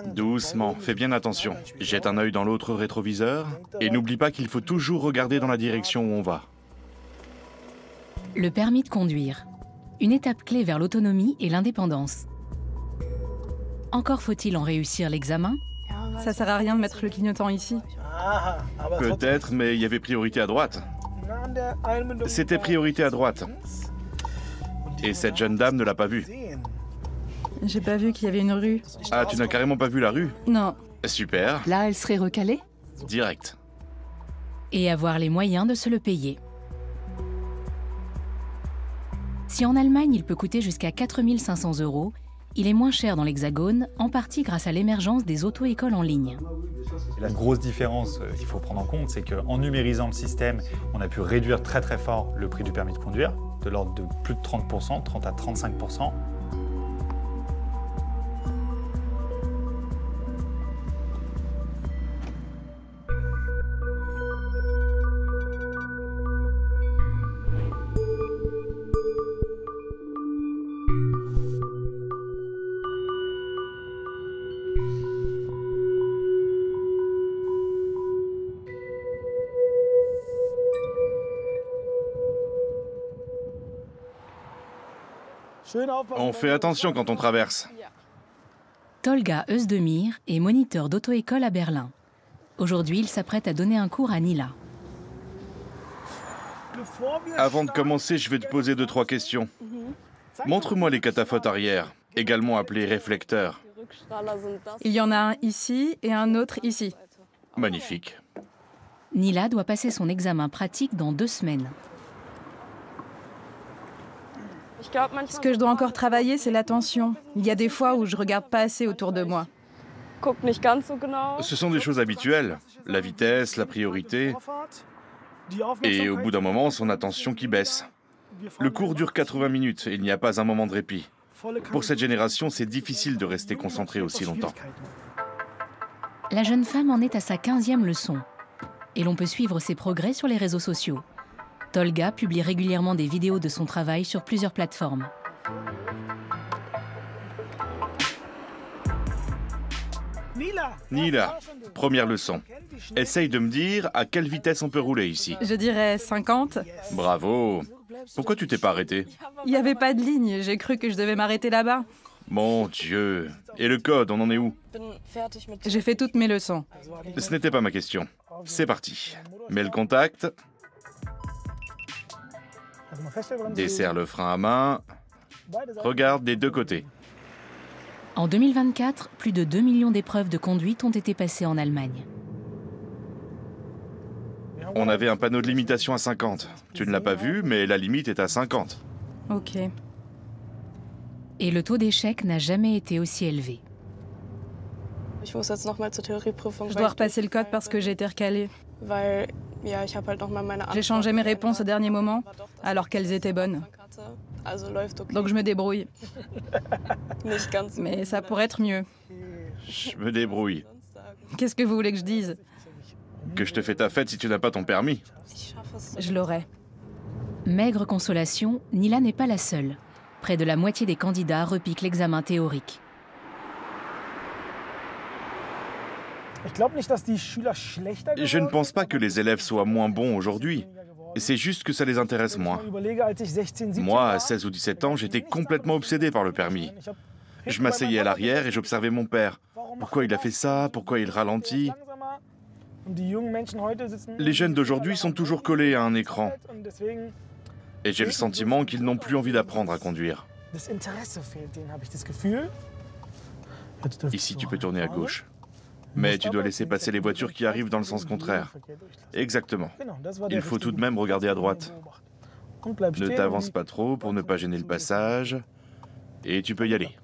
Doucement, fais bien attention. Jette un œil dans l'autre rétroviseur et n'oublie pas qu'il faut toujours regarder dans la direction où on va. Le permis de conduire. Une étape clé vers l'autonomie et l'indépendance. Encore faut-il en réussir l'examen? Ça sert à rien de mettre le clignotant ici. Peut-être, mais il y avait priorité à droite. C'était priorité à droite. Et cette jeune dame ne l'a pas vue. J'ai pas vu qu'il y avait une rue. Ah, tu n'as carrément pas vu la rue? Non. Super, Là, elle serait recalée? direct. Et avoir les moyens de se le payer. Si en Allemagne, il peut coûter jusqu'à 4 500 €, il est moins cher dans l'Hexagone, en partie grâce à l'émergence des auto-écoles en ligne. La grosse différence qu'il faut prendre en compte, c'est qu'en numérisant le système, on a pu réduire très très fort le prix du permis de conduire, de l'ordre de plus de 30%, 30 à 35%. On fait attention quand on traverse. Tolga Özdemir est moniteur d'auto-école à Berlin. Aujourd'hui, il s'apprête à donner un cours à Nila. Avant de commencer, je vais te poser 2-3 questions. Montre-moi les cataphotes arrière, également appelés réflecteurs. Il y en a un ici et un autre ici. Magnifique. Nila doit passer son examen pratique dans 2 semaines. Ce que je dois encore travailler, c'est l'attention. Il y a des fois où je regarde pas assez autour de moi. Ce sont des choses habituelles. La vitesse, la priorité. Et au bout d'un moment, son attention qui baisse. Le cours dure 80 minutes et il n'y a pas un moment de répit. Pour cette génération, c'est difficile de rester concentré aussi longtemps. La jeune femme en est à sa 15e leçon. Et l'on peut suivre ses progrès sur les réseaux sociaux. Tolga publie régulièrement des vidéos de son travail sur plusieurs plateformes. Nila, première leçon. Essaye de me dire à quelle vitesse on peut rouler ici. Je dirais 50. Bravo. Pourquoi tu t'es pas arrêté? Il n'y avait pas de ligne, j'ai cru que je devais m'arrêter là-bas. Mon Dieu. Et le code, on en est où? J'ai fait toutes mes leçons. Ce n'était pas ma question. C'est parti. Mets le contact. Desserre le frein à main. Regarde des 2 côtés. En 2024, plus de 2 millions d'épreuves de conduite ont été passées en Allemagne. On avait un panneau de limitation à 50. Tu ne l'as pas vu, mais la limite est à 50. Ok. Et le taux d'échec n'a jamais été aussi élevé. Je dois repasser le code parce que j'ai été recalée. J'ai changé mes réponses au dernier moment, alors qu'elles étaient bonnes. Donc je me débrouille. Mais ça pourrait être mieux. Je me débrouille. Qu'est-ce que vous voulez que je dise? Que je te fais ta fête si tu n'as pas ton permis. Je l'aurai. Maigre consolation, Nila n'est pas la seule. Près de la moitié des candidats repiquent l'examen théorique. Je ne pense pas que les élèves soient moins bons aujourd'hui. C'est juste que ça les intéresse moins. Moi, à 16 ou 17 ans, j'étais complètement obsédé par le permis. Je m'asseyais à l'arrière et j'observais mon père. Pourquoi il a fait ça? Pourquoi il ralentit? Les jeunes d'aujourd'hui sont toujours collés à un écran. Et j'ai le sentiment qu'ils n'ont plus envie d'apprendre à conduire. Ici, tu peux tourner à gauche. Mais tu dois laisser passer les voitures qui arrivent dans le sens contraire. Exactement. Il faut tout de même regarder à droite. Ne t'avance pas trop pour ne pas gêner le passage. Et tu peux y aller.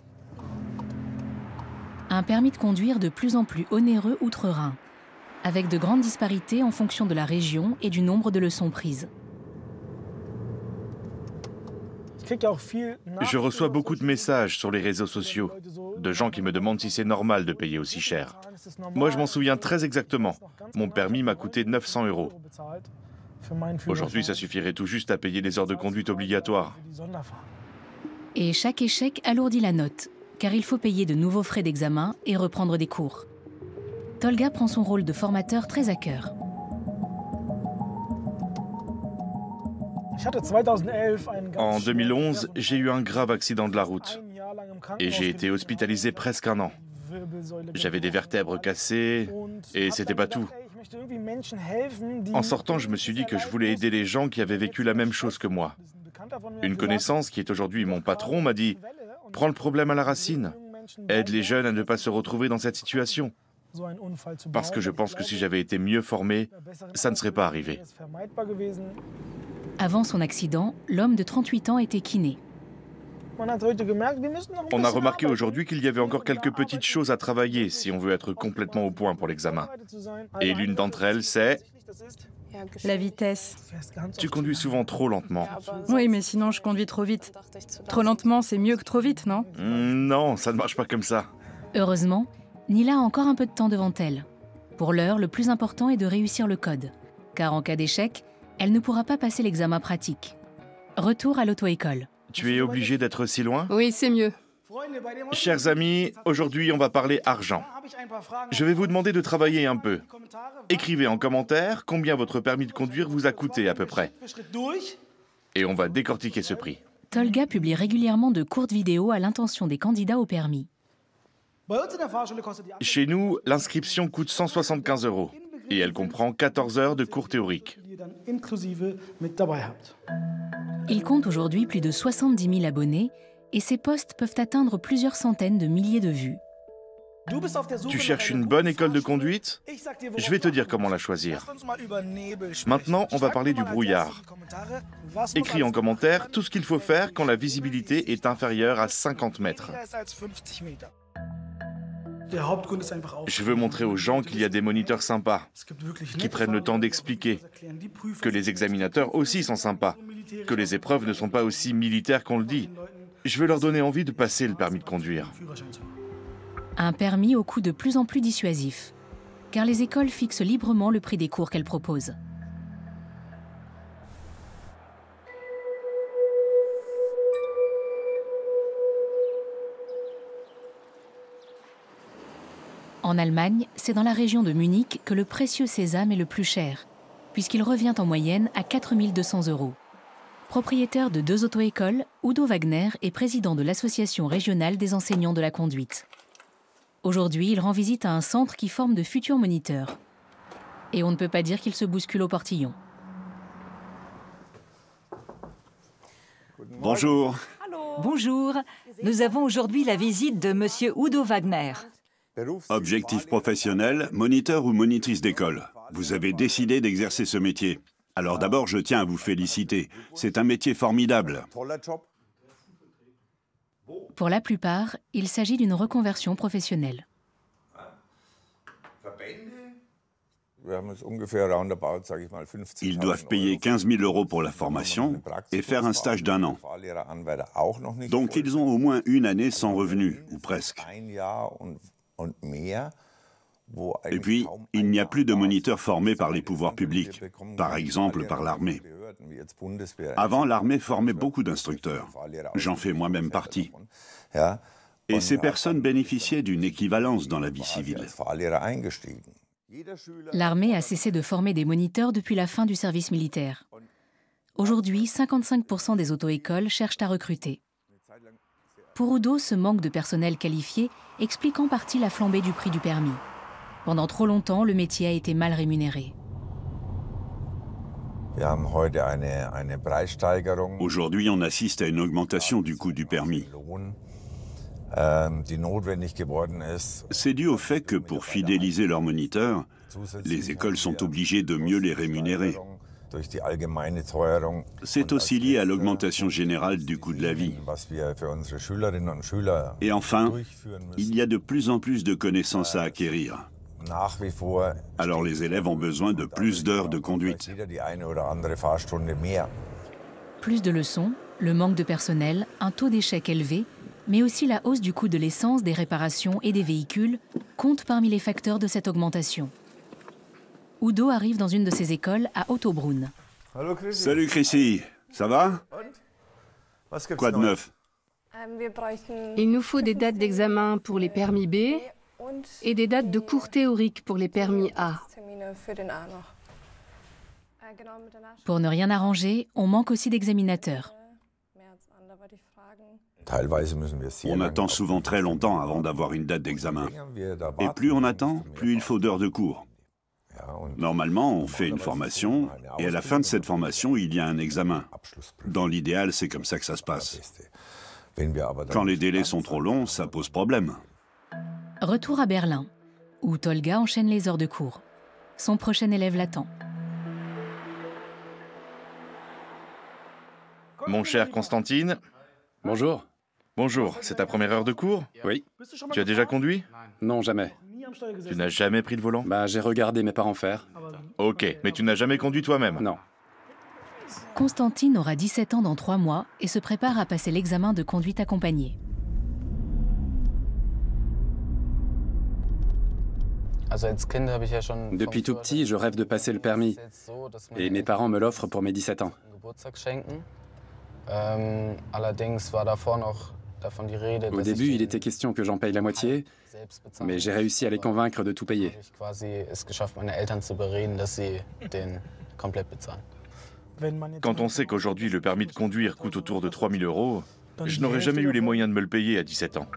Un permis de conduire de plus en plus onéreux outre-Rhin, avec de grandes disparités en fonction de la région et du nombre de leçons prises. Je reçois beaucoup de messages sur les réseaux sociaux, de gens qui me demandent si c'est normal de payer aussi cher. Moi, je m'en souviens très exactement. Mon permis m'a coûté 900 €. Aujourd'hui, ça suffirait tout juste à payer les heures de conduite obligatoires. Et chaque échec alourdit la note. car il faut payer de nouveaux frais d'examen et reprendre des cours. Tolga prend son rôle de formateur très à cœur. En 2011, j'ai eu un grave accident de la route et j'ai été hospitalisé presque 1 an. J'avais des vertèbres cassées et c'était pas tout. En sortant, je me suis dit que je voulais aider les gens qui avaient vécu la même chose que moi. Une connaissance qui est aujourd'hui mon patron m'a dit « Prends le problème à la racine, aide les jeunes à ne pas se retrouver dans cette situation. » Parce que je pense que si j'avais été mieux formé, ça ne serait pas arrivé. Avant son accident, l'homme de 38 ans était kiné. On a remarqué aujourd'hui qu'il y avait encore quelques petites choses à travailler si on veut être complètement au point pour l'examen. Et l'une d'entre elles, c'est... La vitesse. Tu conduis souvent trop lentement. Oui, mais sinon je conduis trop vite. Trop lentement, c'est mieux que trop vite, non? Non, ça ne marche pas comme ça. Heureusement, Nila a encore un peu de temps devant elle. Pour l'heure, le plus important est de réussir le code. Car en cas d'échec, elle ne pourra pas passer l'examen pratique. Retour à l'auto-école. Tu es obligé d'être si loin? Oui, c'est mieux. Chers amis, aujourd'hui on va parler argent. Je vais vous demander de travailler un peu. Écrivez en commentaire combien votre permis de conduire vous a coûté à peu près. Et on va décortiquer ce prix. Tolga publie régulièrement de courtes vidéos à l'intention des candidats au permis. Chez nous, l'inscription coûte 175 € et elle comprend 14 heures de cours théoriques. Il compte aujourd'hui plus de 70 000 abonnés et ses posts peuvent atteindre plusieurs centaines de milliers de vues. Tu cherches une bonne école de conduite? Je vais te dire comment la choisir. Maintenant, on va parler du brouillard. Écris en commentaire tout ce qu'il faut faire quand la visibilité est inférieure à 50 mètres. Je veux montrer aux gens qu'il y a des moniteurs sympas, qui prennent le temps d'expliquer, que les examinateurs aussi sont sympas, que les épreuves ne sont pas aussi militaires qu'on le dit. Je veux leur donner envie de passer le permis de conduire. Un permis au coût de plus en plus dissuasif, car les écoles fixent librement le prix des cours qu'elles proposent. En Allemagne, c'est dans la région de Munich que le précieux sésame est le plus cher, puisqu'il revient en moyenne à 4 200 €. Propriétaire de 2 auto-écoles, Udo Wagner est président de l'Association régionale des enseignants de la conduite. Aujourd'hui, il rend visite à un centre qui forme de futurs moniteurs. Et on ne peut pas dire qu'il se bouscule au portillon. Bonjour. Bonjour. Nous avons aujourd'hui la visite de Monsieur Udo Wagner. Objectif professionnel, moniteur ou monitrice d'école. Vous avez décidé d'exercer ce métier. Alors d'abord, je tiens à vous féliciter. C'est un métier formidable. Pour la plupart, il s'agit d'une reconversion professionnelle. Ils doivent payer 15 000 € pour la formation et faire un stage d'1 an. Donc ils ont au moins une année sans revenu, ou presque. Et puis, il n'y a plus de moniteurs formés par les pouvoirs publics, par exemple par l'armée. Avant, l'armée formait beaucoup d'instructeurs. J'en fais moi-même partie. Et ces personnes bénéficiaient d'une équivalence dans la vie civile. L'armée a cessé de former des moniteurs depuis la fin du service militaire. Aujourd'hui, 55% des auto-écoles cherchent à recruter. Pour Udo, ce manque de personnel qualifié explique en partie la flambée du prix du permis. Pendant trop longtemps, le métier a été mal rémunéré. Aujourd'hui, on assiste à une augmentation du coût du permis. C'est dû au fait que pour fidéliser leurs moniteurs, les écoles sont obligées de mieux les rémunérer. C'est aussi lié à l'augmentation générale du coût de la vie. Et enfin, il y a de plus en plus de connaissances à acquérir. Alors les élèves ont besoin de plus d'heures de conduite. Plus de leçons, le manque de personnel, un taux d'échec élevé, mais aussi la hausse du coût de l'essence, des réparations et des véhicules comptent parmi les facteurs de cette augmentation. Udo arrive dans une de ces écoles à Ottobrunn. Salut Chrissy, ça va? Quoi de neuf? Il nous faut des dates d'examen pour les permis B et des dates de cours théoriques pour les permis A. Pour ne rien arranger, on manque aussi d'examinateurs. On attend souvent très longtemps avant d'avoir une date d'examen. Et plus on attend, plus il faut d'heures de cours. Normalement, on fait une formation, et à la fin de cette formation, il y a un examen. Dans l'idéal, c'est comme ça que ça se passe. Quand les délais sont trop longs, ça pose problème. Retour à Berlin, où Tolga enchaîne les heures de cours. Son prochain élève l'attend. Mon cher Constantine. Bonjour. Bonjour, c'est ta première heure de cours? Oui. Tu as déjà conduit? Non, jamais. Tu n'as jamais pris le volant? J'ai regardé mes parents faire. Ok, mais tu n'as jamais conduit toi-même? Non. Constantine aura 17 ans dans 3 mois et se prépare à passer l'examen de conduite accompagnée. Depuis tout petit, je rêve de passer le permis. Et mes parents me l'offrent pour mes 17 ans. Au début, il était question que j'en paye la moitié, mais j'ai réussi à les convaincre de tout payer. Quand on sait qu'aujourd'hui le permis de conduire coûte autour de 3 000 €, je n'aurais jamais eu les moyens de me le payer à 17 ans.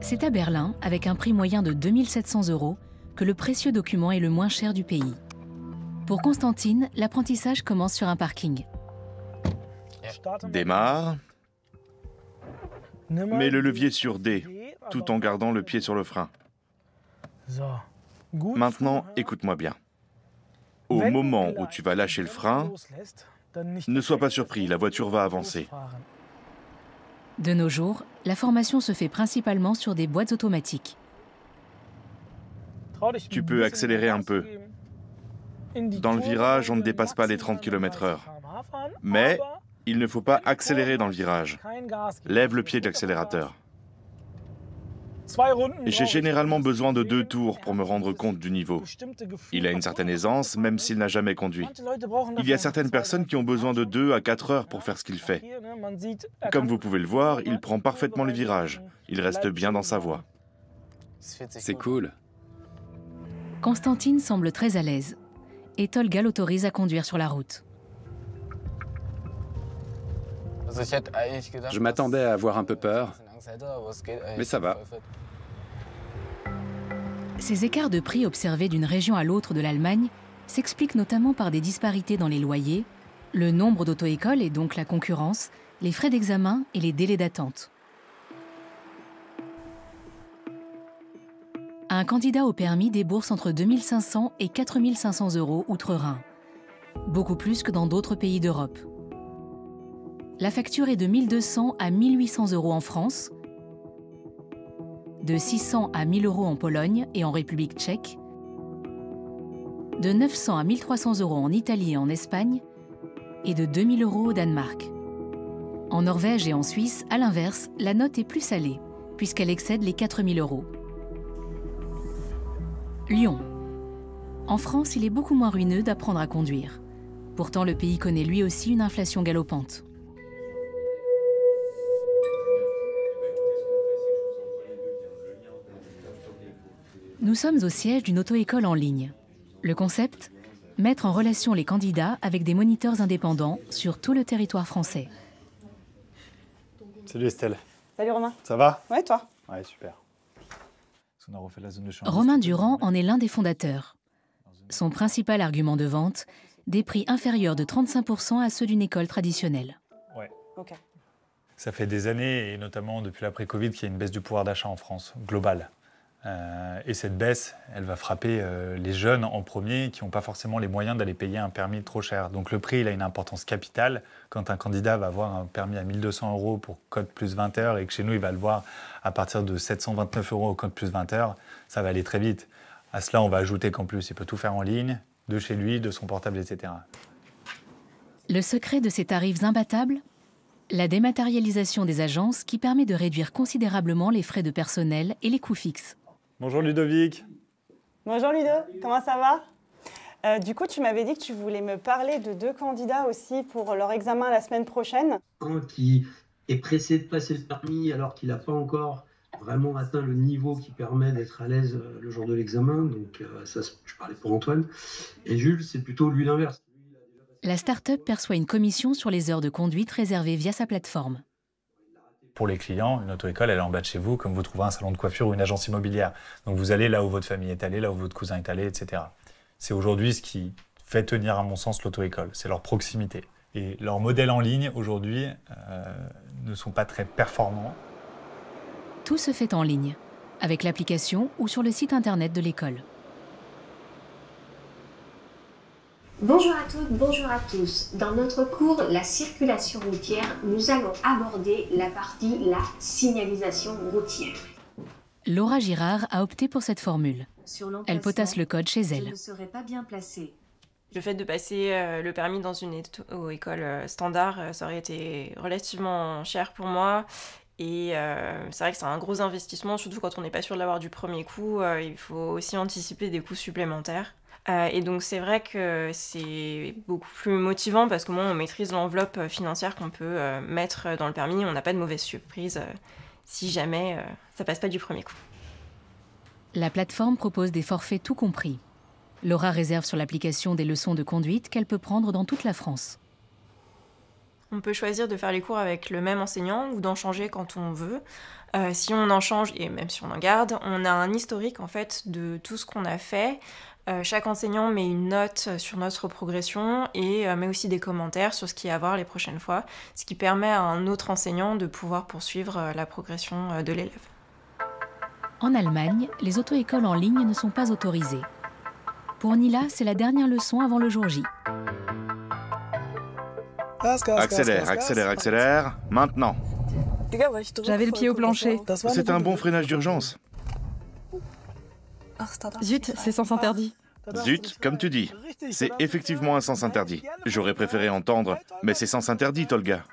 C'est à Berlin, avec un prix moyen de 2 700 €, que le précieux document est le moins cher du pays. Pour Constantine, l'apprentissage commence sur un parking. Démarre. Mets le levier sur D, tout en gardant le pied sur le frein. Maintenant, écoute-moi bien. Au moment où tu vas lâcher le frein, ne sois pas surpris, la voiture va avancer. De nos jours, la formation se fait principalement sur des boîtes automatiques. Tu peux accélérer un peu. Dans le virage, on ne dépasse pas les 30 km/h. Mais il ne faut pas accélérer dans le virage. Lève le pied de l'accélérateur. J'ai généralement besoin de 2 tours pour me rendre compte du niveau. Il a une certaine aisance, même s'il n'a jamais conduit. Il y a certaines personnes qui ont besoin de 2 à 4 heures pour faire ce qu'il fait. Comme vous pouvez le voir, il prend parfaitement les virages. Il reste bien dans sa voie. C'est cool. Constantine semble très à l'aise. Et Tolga l'autorise à conduire sur la route. Je m'attendais à avoir un peu peur, mais ça va. Ces écarts de prix observés d'une région à l'autre de l'Allemagne s'expliquent notamment par des disparités dans les loyers, le nombre d'auto-écoles et donc la concurrence, les frais d'examen et les délais d'attente. Un candidat au permis débourse entre 2 500 et 4 500 € outre-Rhin, beaucoup plus que dans d'autres pays d'Europe. La facture est de 1 200 à 1 800 € en France, de 600 à 1 000 € en Pologne et en République tchèque, de 900 à 1 300 € en Italie et en Espagne, et de 2 000 € au Danemark. En Norvège et en Suisse, à l'inverse, la note est plus salée, puisqu'elle excède les 4 000 €. Lyon. En France, il est beaucoup moins ruineux d'apprendre à conduire. Pourtant, le pays connaît lui aussi une inflation galopante. Nous sommes au siège d'une auto-école en ligne. Le concept ? Mettre en relation les candidats avec des moniteurs indépendants sur tout le territoire français. Salut Estelle. Salut Romain. Ça va? Ouais, toi? Ouais, super. On a refait la zone de change. Romain Durand en est l'un des fondateurs. Son principal argument de vente, des prix inférieurs de 35% à ceux d'une école traditionnelle. Ouais. Ok. Ça fait des années, et notamment depuis l'après-Covid, qu'il y a une baisse du pouvoir d'achat en France, globale. Et cette baisse, elle va frapper les jeunes en premier qui n'ont pas forcément les moyens d'aller payer un permis trop cher. Donc le prix, il a une importance capitale. Quand un candidat va avoir un permis à 1 200 € pour code plus 20 heures et que chez nous, il va le voir à partir de 729 € au code plus 20 heures, ça va aller très vite. À cela, on va ajouter qu'en plus, il peut tout faire en ligne, de chez lui, de son portable, etc. Le secret de ces tarifs imbattables ? La dématérialisation des agences qui permet de réduire considérablement les frais de personnel et les coûts fixes. Bonjour Ludovic. Bonjour Ludo, comment ça va? Du coup, tu m'avais dit que tu voulais me parler de 2 candidats aussi pour leur examen la semaine prochaine. Un qui est pressé de passer le permis alors qu'il n'a pas encore vraiment atteint le niveau qui permet d'être à l'aise le jour de l'examen. Donc ça, je parlais pour Antoine. Et Jules, c'est plutôt lui l'inverse. La start-up perçoit une commission sur les heures de conduite réservées via sa plateforme. Pour les clients, une auto-école, elle est en bas de chez vous, comme vous trouvez un salon de coiffure ou une agence immobilière. Donc vous allez là où votre famille est allée, là où votre cousin est allé, etc. C'est aujourd'hui ce qui fait tenir, à mon sens, l'auto-école. C'est leur proximité. Et leurs modèles en ligne, aujourd'hui, ne sont pas très performants. Tout se fait en ligne, avec l'application ou sur le site internet de l'école. Bonjour à toutes, bonjour à tous. Dans notre cours « La circulation routière », nous allons aborder la partie « La signalisation routière ». Laura Girard a opté pour cette formule. Elle potasse le code chez elle. Je ne serai pas bien placée. Le fait de passer le permis dans une école standard, ça aurait été relativement cher pour moi. Et c'est vrai que c'est un gros investissement, surtout quand on n'est pas sûr de l'avoir du premier coup. Il faut aussi anticiper des coûts supplémentaires. Et donc c'est vrai que c'est beaucoup plus motivant parce qu'au moins on maîtrise l'enveloppe financière qu'on peut mettre dans le permis. On n'a pas de mauvaise surprise si jamais ça passe pas du premier coup. La plateforme propose des forfaits tout compris. Laura réserve sur l'application des leçons de conduite qu'elle peut prendre dans toute la France. On peut choisir de faire les cours avec le même enseignant ou d'en changer quand on veut. Si on en change, et même si on en garde, on a un historique en fait de tout ce qu'on a fait. Chaque enseignant met une note sur notre progression et met aussi des commentaires sur ce qu'il y a à voir les prochaines fois, ce qui permet à un autre enseignant de pouvoir poursuivre la progression de l'élève. En Allemagne, les auto-écoles en ligne ne sont pas autorisées. Pour Nila, c'est la dernière leçon avant le jour J. Accélère, accélère, accélère, maintenant. J'avais le pied au plancher. C'est un bon freinage d'urgence. Zut, c'est sens interdit. Zut, comme tu dis. C'est effectivement un sens interdit. J'aurais préféré entendre, mais c'est sens interdit, Olga.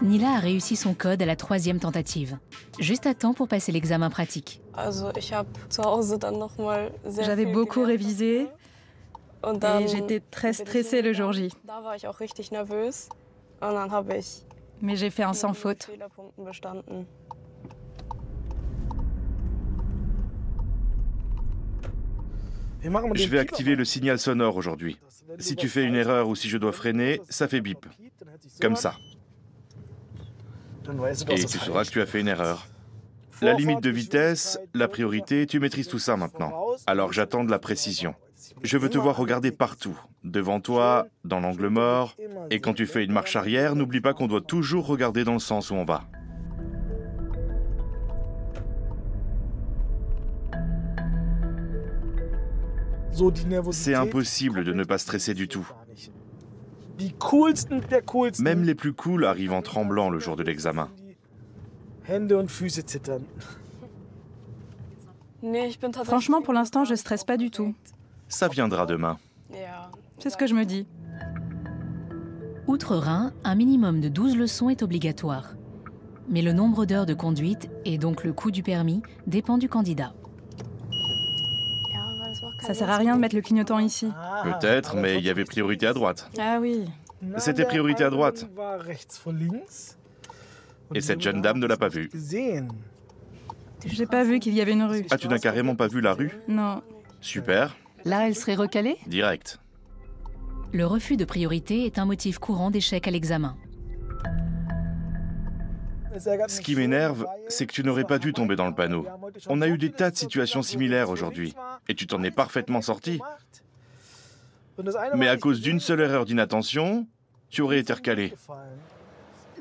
Nila a réussi son code à la 3e tentative, juste à temps pour passer l'examen pratique. J'avais beaucoup révisé et j'étais très stressée le jour J. Mais j'ai fait un sans faute. Je vais activer le signal sonore aujourd'hui. Si tu fais une erreur ou si je dois freiner, ça fait bip. Comme ça. Et tu sauras que tu as fait une erreur. La limite de vitesse, la priorité, tu maîtrises tout ça maintenant. Alors j'attends de la précision. Je veux te voir regarder partout, devant toi, dans l'angle mort. Et quand tu fais une marche arrière, n'oublie pas qu'on doit toujours regarder dans le sens où on va. C'est impossible de ne pas stresser du tout. Même les plus cools arrivent en tremblant le jour de l'examen. Franchement, pour l'instant, je stresse pas du tout. Ça viendra demain. C'est ce que je me dis. Outre-Rhin, un minimum de 12 leçons est obligatoire. Mais le nombre d'heures de conduite, et donc le coût du permis, dépend du candidat. Ça sert à rien de mettre le clignotant ici. Peut-être, mais il y avait priorité à droite. Ah oui. C'était priorité à droite. Et cette jeune dame ne l'a pas vue. J'ai pas vu qu'il y avait une rue. Ah, tu n'as carrément pas vu la rue? Non. Super. Là, elle serait recalée? Direct. Le refus de priorité est un motif courant d'échec à l'examen. Ce qui m'énerve, c'est que tu n'aurais pas dû tomber dans le panneau. On a eu des tas de situations similaires aujourd'hui, et tu t'en es parfaitement sorti. Mais à cause d'une seule erreur d'inattention, tu aurais été recalé.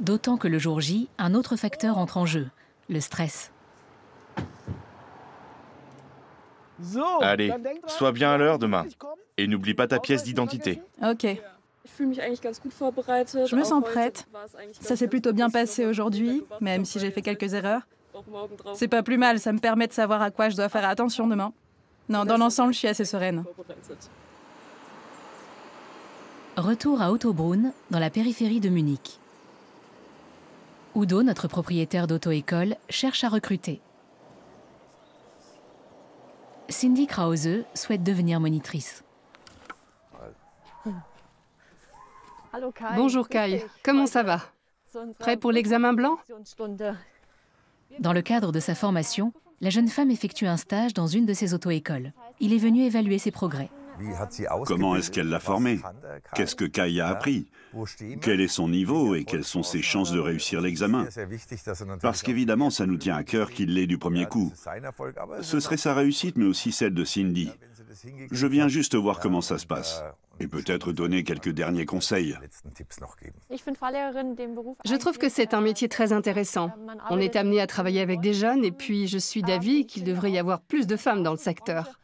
D'autant que le jour J, un autre facteur entre en jeu, le stress. Allez, sois bien à l'heure demain. Et n'oublie pas ta pièce d'identité. Ok. Je me sens prête. Ça s'est plutôt bien passé aujourd'hui, même si j'ai fait quelques erreurs. C'est pas plus mal, ça me permet de savoir à quoi je dois faire attention demain. Non, dans l'ensemble, je suis assez sereine. Retour à Ottobrunn, dans la périphérie de Munich. Udo, notre propriétaire d'auto-école, cherche à recruter. Cindy Krause souhaite devenir monitrice. Bonjour Kai, comment ça va? Prêt pour l'examen blanc? Dans le cadre de sa formation, la jeune femme effectue un stage dans une de ses auto-écoles. Il est venu évaluer ses progrès. Comment est-ce qu'elle l'a formé? Qu'est-ce que Kai a appris? Quel est son niveau et quelles sont ses chances de réussir l'examen? Parce qu'évidemment, ça nous tient à cœur qu'il l'ait du premier coup. Ce serait sa réussite, mais aussi celle de Cindy. Je viens juste voir comment ça se passe et peut-être donner quelques derniers conseils. Je trouve que c'est un métier très intéressant. On est amené à travailler avec des jeunes et puis je suis d'avis qu'il devrait y avoir plus de femmes dans le secteur.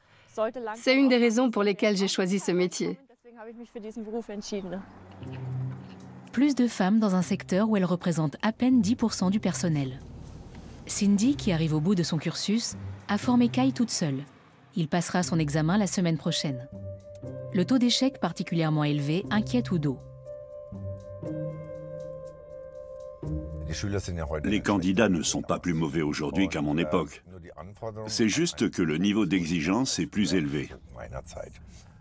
C'est une des raisons pour lesquelles j'ai choisi ce métier. Plus de femmes dans un secteur où elles représentent à peine 10% du personnel. Cindy, qui arrive au bout de son cursus, a formé Kai toute seule. Il passera son examen la semaine prochaine. Le taux d'échec particulièrement élevé inquiète Udo. Les candidats ne sont pas plus mauvais aujourd'hui qu'à mon époque. C'est juste que le niveau d'exigence est plus élevé.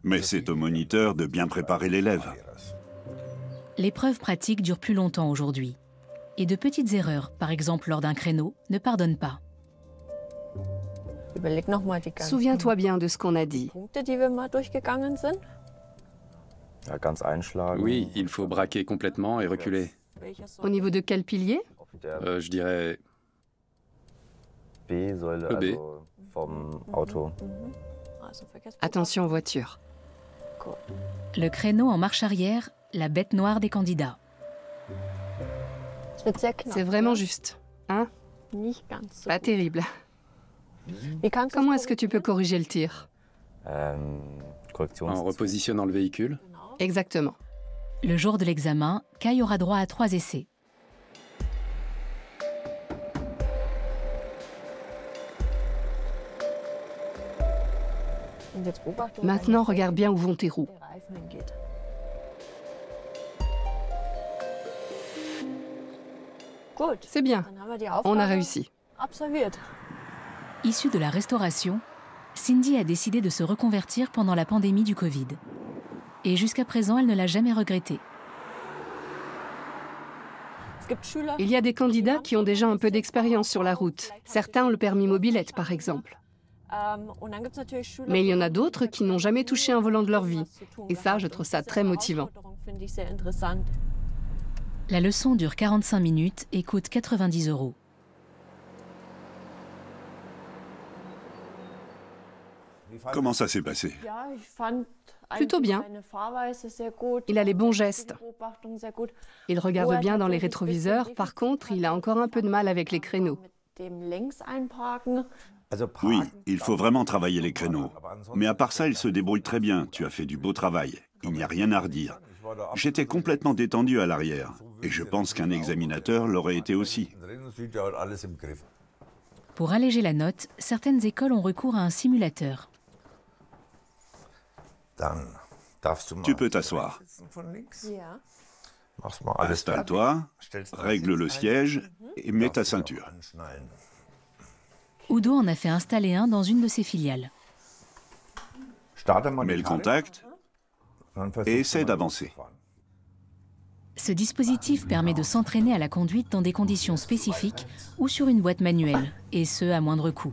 Mais c'est au moniteur de bien préparer l'élève. L'épreuve pratique dure plus longtemps aujourd'hui. Et de petites erreurs, par exemple lors d'un créneau, ne pardonnent pas. Souviens-toi bien de ce qu'on a dit. Oui, il faut braquer complètement et reculer. Au niveau de quel pilier? Je dirais... EB. Attention voiture. Le créneau en marche arrière, la bête noire des candidats. C'est vraiment juste, hein? Pas terrible. Comment est-ce que tu peux corriger le tir? En repositionnant le véhicule. Exactement. Le jour de l'examen, Kai aura droit à 3 essais. Maintenant, regarde bien où vont tes roues. C'est bien, on a réussi. Issue de la restauration, Cindy a décidé de se reconvertir pendant la pandémie du Covid. Et jusqu'à présent, elle ne l'a jamais regretté. Il y a des candidats qui ont déjà un peu d'expérience sur la route. Certains ont le permis mobilette, par exemple. Mais il y en a d'autres qui n'ont jamais touché un volant de leur vie. Et ça, je trouve ça très motivant. La leçon dure 45 minutes et coûte 90 €. Comment ça s'est passé? Plutôt bien. Il a les bons gestes. Il regarde bien dans les rétroviseurs. Par contre, il a encore un peu de mal avec les créneaux. Oui, il faut vraiment travailler les créneaux. Mais à part ça, il se débrouille très bien. Tu as fait du beau travail. Il n'y a rien à redire. J'étais complètement détendu à l'arrière. Et je pense qu'un examinateur l'aurait été aussi. Pour alléger la note, certaines écoles ont recours à un simulateur. Tu peux t'asseoir. Installe-toi, règle le siège et mets ta ceinture. Udo en a fait installer un dans une de ses filiales. Mets le contact et essaie d'avancer. Ce dispositif permet de s'entraîner à la conduite dans des conditions spécifiques ou sur une boîte manuelle, et ce à moindre coût.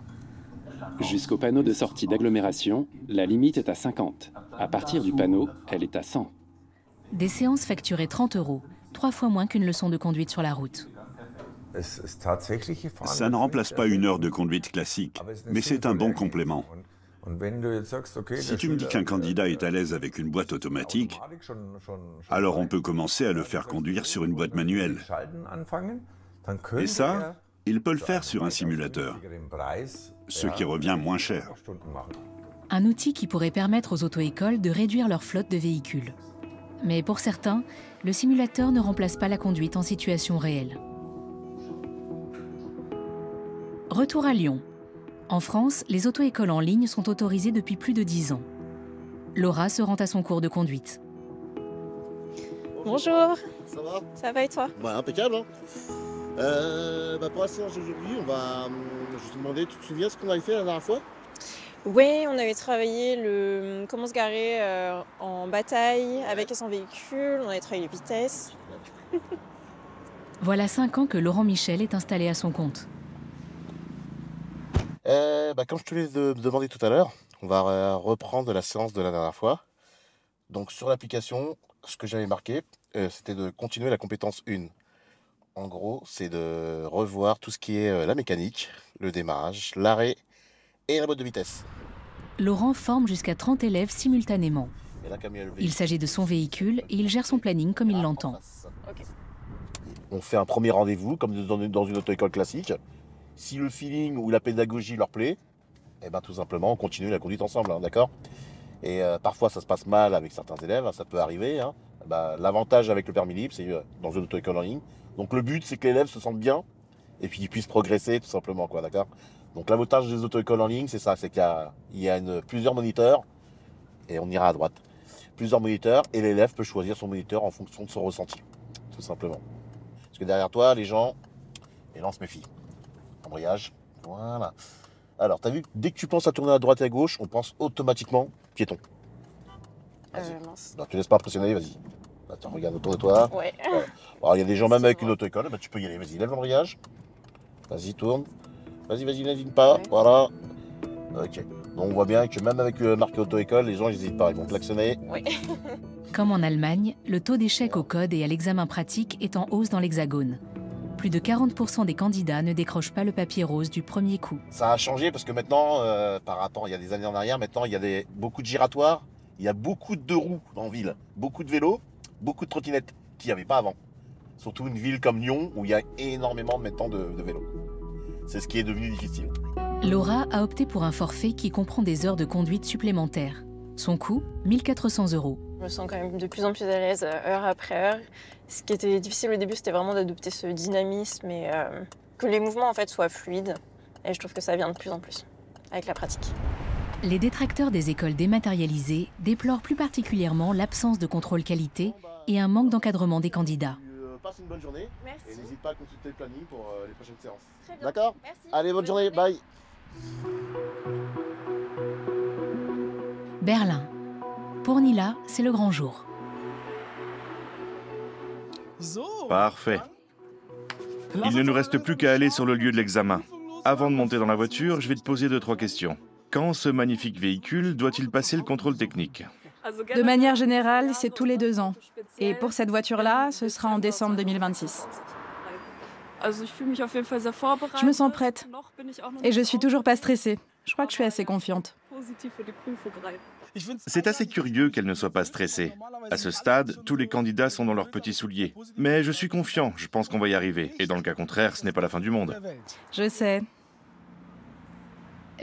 Jusqu'au panneau de sortie d'agglomération, la limite est à 50. À partir du panneau, elle est à 100. Des séances facturées 30 €, 3 fois moins qu'une leçon de conduite sur la route. Ça ne remplace pas une heure de conduite classique, mais c'est un bon complément. Si tu me dis qu'un candidat est à l'aise avec une boîte automatique, alors on peut commencer à le faire conduire sur une boîte manuelle. Et ça, il peut le faire sur un simulateur, ce qui revient moins cher. Un outil qui pourrait permettre aux auto-écoles de réduire leur flotte de véhicules. Mais pour certains, le simulateur ne remplace pas la conduite en situation réelle. Retour à Lyon. En France, les auto-écoles en ligne sont autorisées depuis plus de 10 ans. Laura se rend à son cours de conduite. Bonjour. Ça va? Ça va et toi? Bah, impeccable. Hein. Pour la séance d'aujourd'hui, je vais te demander, tu te souviens ce qu'on avait fait la dernière fois? Oui, on avait travaillé comment se garer en bataille, avec et sans véhicule, on avait travaillé les vitesses. Voilà 5 ans que Laurent Michel est installé à son compte. Comme je te l'ai demandé tout à l'heure, on va reprendre la séance de la dernière fois. Donc sur l'application, ce que j'avais marqué, c'était de continuer la compétence 1. En gros, c'est de revoir tout ce qui est la mécanique, le démarrage, l'arrêt et la boîte de vitesse. Laurent forme jusqu'à 30 élèves simultanément. Il s'agit de son véhicule et il gère son planning comme il l'entend. On fait un premier rendez-vous, comme dans une auto-école classique. Si le feeling ou la pédagogie leur plaît, eh ben, tout simplement, on continue la conduite ensemble, hein, d'accord ? Et parfois, ça se passe mal avec certains élèves, hein, ça peut arriver. Hein. L'avantage avec le permis libre, c'est dans une auto-école en ligne. Donc le but, c'est que l'élève se sente bien et puis qu'il puisse progresser, tout simplement, quoi, d'accord ? Donc l'avantage des auto-écoles en ligne, c'est ça, c'est qu'il y a plusieurs moniteurs, et on ira à droite. Plusieurs moniteurs, et l'élève peut choisir son moniteur en fonction de son ressenti, tout simplement. Parce que derrière toi, les gens se méfient. Embrayage, voilà. Alors, t'as vu, dès que tu penses à tourner à droite et à gauche, on pense automatiquement piéton. Mince. Non, tu laisses pas impressionner, vas-y. Attends, regarde autour de toi. Ouais. Voilà. Alors, il y a des gens même avec une auto-école, tu peux y aller, vas-y, lève l'embrayage. Vas-y, tourne. Vas-y, n'hésite pas, ouais. Voilà. Ok. Donc on voit bien que même avec marqué auto-école, les gens n'hésitent pas, ils vont klaxonner. Oui. Comme en Allemagne, le taux d'échec au code et à l'examen pratique est en hausse dans l'Hexagone. Plus de 40% des candidats ne décrochent pas le papier rose du premier coup. Ça a changé parce que maintenant, par rapport il y a des années en arrière, maintenant il y a beaucoup de giratoires, il y a beaucoup de deux roues en ville, beaucoup de vélos, beaucoup de trottinettes qu'il n'y avait pas avant. Surtout une ville comme Lyon où il y a énormément maintenant de vélos. C'est ce qui est devenu difficile. Laura a opté pour un forfait qui comprend des heures de conduite supplémentaires. Son coût, 1 400 €. Je me sens quand même de plus en plus à l'aise heure après heure. Ce qui était difficile au début, c'était vraiment d'adopter ce dynamisme et que les mouvements en fait soient fluides. Et je trouve que ça vient de plus en plus avec la pratique. Les détracteurs des écoles dématérialisées déplorent plus particulièrement l'absence de contrôle qualité et un manque d'encadrement des candidats. Passe une bonne journée. Merci. Et n'hésite pas à consulter le planning pour les prochaines séances. Très bien. D'accord ? Merci. Allez, bonne journée. Bye. Berlin. Pour Nila, c'est le grand jour. Parfait. Il ne nous reste plus qu'à aller sur le lieu de l'examen. Avant de monter dans la voiture, je vais te poser 2-3 questions. Quand ce magnifique véhicule doit-il passer le contrôle technique ? De manière générale, c'est tous les 2 ans. Et pour cette voiture-là, ce sera en décembre 2026. Je me sens prête. Et je suis toujours pas stressée. Je crois que je suis assez confiante. C'est assez curieux qu'elle ne soit pas stressée. À ce stade, tous les candidats sont dans leurs petits souliers. Mais je suis confiant, je pense qu'on va y arriver. Et dans le cas contraire, ce n'est pas la fin du monde. Je sais.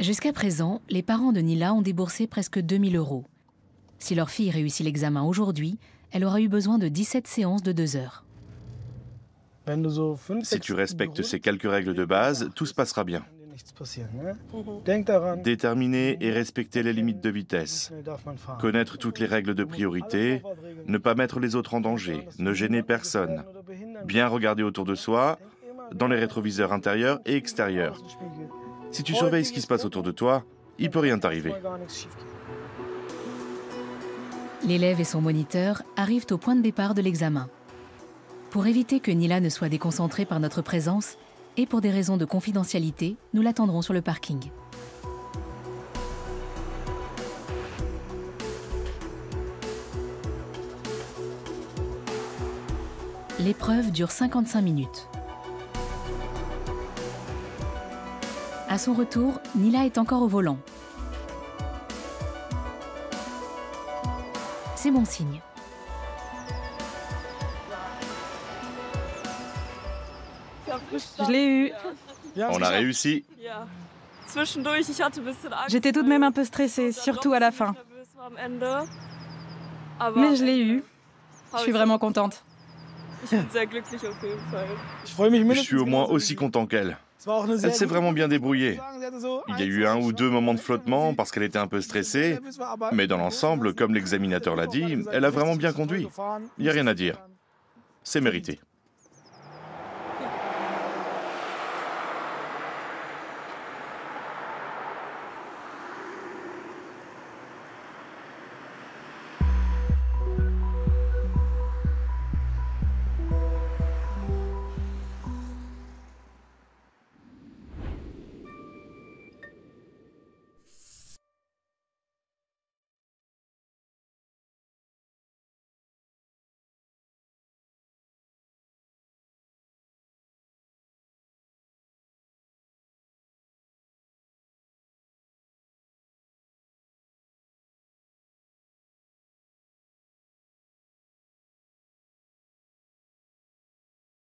Jusqu'à présent, les parents de Nila ont déboursé presque 2 000 €. Si leur fille réussit l'examen aujourd'hui, elle aura eu besoin de 17 séances de 2 heures. Si tu respectes ces quelques règles de base, tout se passera bien. Déterminer et respecter les limites de vitesse. Connaître toutes les règles de priorité. Ne pas mettre les autres en danger. Ne gêner personne. Bien regarder autour de soi, dans les rétroviseurs intérieurs et extérieurs. Si tu surveilles ce qui se passe autour de toi, il peut rien t'arriver. L'élève et son moniteur arrivent au point de départ de l'examen. Pour éviter que Nila ne soit déconcentrée par notre présence, et pour des raisons de confidentialité, nous l'attendrons sur le parking. L'épreuve dure 55 minutes. À son retour, Nila est encore au volant. C'est bon signe. Je l'ai eu. On a réussi. J'étais tout de même un peu stressée, surtout à la fin. Mais je l'ai eu. Je suis vraiment contente. Je suis au moins aussi content qu'elle. Elle s'est vraiment bien débrouillée. Il y a eu 1 ou 2 moments de flottement parce qu'elle était un peu stressée, mais dans l'ensemble, comme l'examinateur l'a dit, elle a vraiment bien conduit. Il n'y a rien à dire. C'est mérité.